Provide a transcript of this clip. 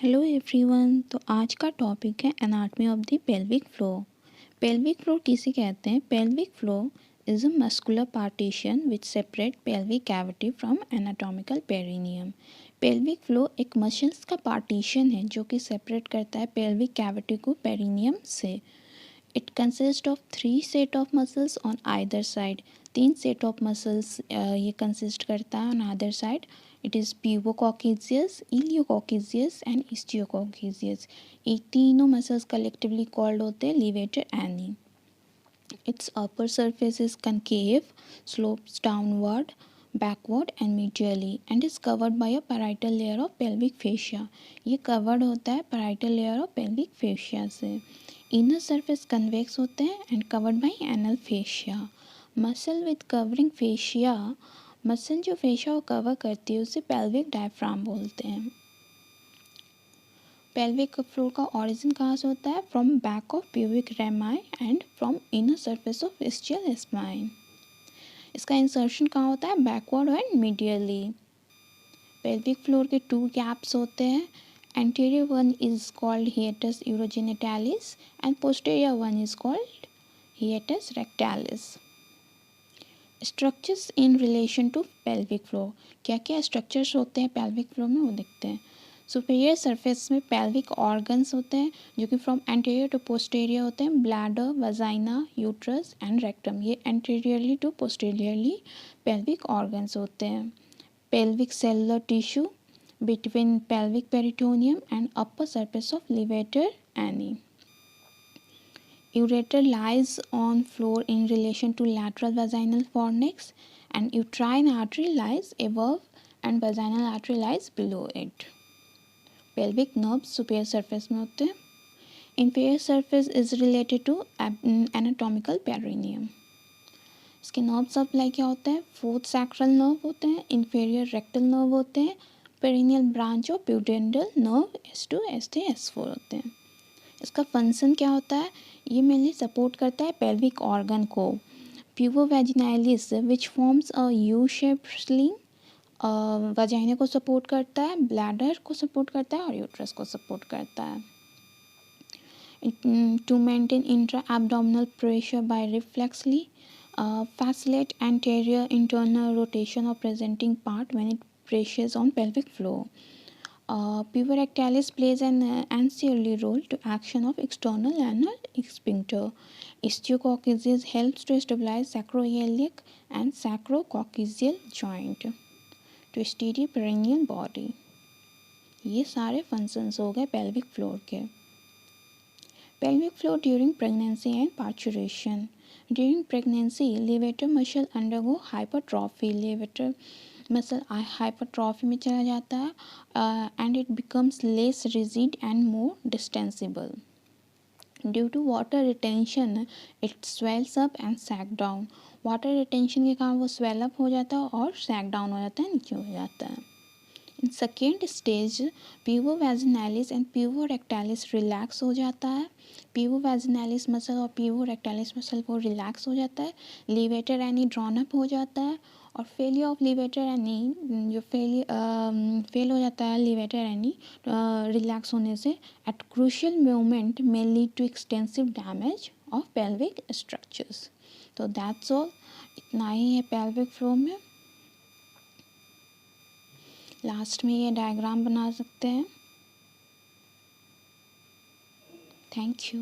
Hello everyone. तो आज का टॉपिक है anatomy of the pelvic floor. Pelvic floor किसे कहते हैं? Pelvic floor is a muscular partition which separate pelvic cavity from anatomical perineum. Pelvic floor एक muscles का पार्टीशन है जो कि सेपरेट करता है पेल्विक कैविटी को पेरिनियम से। It consist of 3 set of muscles on either side. 3 set of muscles ये कंसिस्ट करता है on either side. It is pivococcygeus, iliococcygeus and ichthyococcygeus। ये तीनों मसल्स कलेक्टिवली कॉल्ड होते हैं levator ani। Its upper surface is concave, slopes downward, backward and medially and is covered by a parietal layer of pelvic fascia। ये covered होता है parietal layer of pelvic fascia से। Inner surface convex होते हैं and covered by anal fascia। Muscle with covering fascia, muscle जो fascia को cover करती है उसे पेल्विक डायफ्राम बोलते हैं। पेल्विक फ्लोर का ओरिजिन कहाँ से होता है? From back of pubic rami and from inner surface of ischial spine. इसका इंसर्शन कहाँ होता है? Backward and medially. Pelvic floor के 2 गैप्स होते हैं। Anterior one is called hiatus urogenitalis and posterior one is called hiatus rectalis. Structures in relation to pelvic floor, क्या क्या structures होते हैं पेल्विक फ्लोर में वो देखते हैं। सुपीरियर सरफेस में पेल्विक ऑर्गन्स होते हैं जो कि फ्रॉम एंटीरियर टू पोस्टीरियर होते हैं। Bladder, vagina, uterus and rectum, ये anteriorly to posteriorly pelvic organs होते हैं। Pelvic cellular tissue between pelvic peritoneum and upper surface of levator ani। Ureter lies on floor in relation to lateral vaginal fornix and uterine artery lies above and vaginal artery lies below it। Pelvic nerves superior surface में होते हैं। Inferior surface is related to anatomical perineum। इसके nerve supply क्या होता है? 4th sacral nerve होते हैं, inferior rectal nerve होते हैं, पेरिनियल ब्रांच और प्यूडेंडल नर्व S2, S3, S4 होते हैं। इसका फंक्शन क्या होता है? ये मेनली सपोर्ट करता है पेल्विक ऑर्गन को। Pubovaginalis which forms a U shape sling vagina को सपोर्ट करता है, ब्लैडर को सपोर्ट करता है और यूट्रस को सपोर्ट करता है। To maintain intra abdominal pressure by reflexly facilitate anterior internal rotation of presenting part when it presses on pelvic floor। Puborectalis plays an ancillary role to action of external anal sphincter। Ichthyococcygeus helps to stabilize sacroiliac and sacrococcygeal joint to steady perineal body। ये सारे functions हो गए pelvic floor के। Pelvic floor during pregnancy and parturition। During pregnancy, levator muscle undergo hypertrophy। levator muscle hypertrophy में चला जाता है and it becomes less rigid and more distensible। Due to water retention, it swells up and sag down। water retention के कारण वो swell up हो जाता है और sag down हो जाता है, नीचे हो जाता है। In second stage pubovaginalis and puborectalis relax हो जाता है। प्यूबोवैजिनालिस मसल और प्यूबोरेक्टालिस मसल वो रिलैक्स हो जाता है। levator ani ड्रॉन अप हो जाता है और फेलियर ऑफ levator ani जो फेल हो जाता है levator ani रिलैक्स होने से एट क्रूशियल मोमेंट में lead to extensive damage of pelvic structures. तो दैट्स ऑल, इतना ही है पेल्विक फ्लोर में। लास्ट में ये डायग्राम बना सकते हैं। Thank you.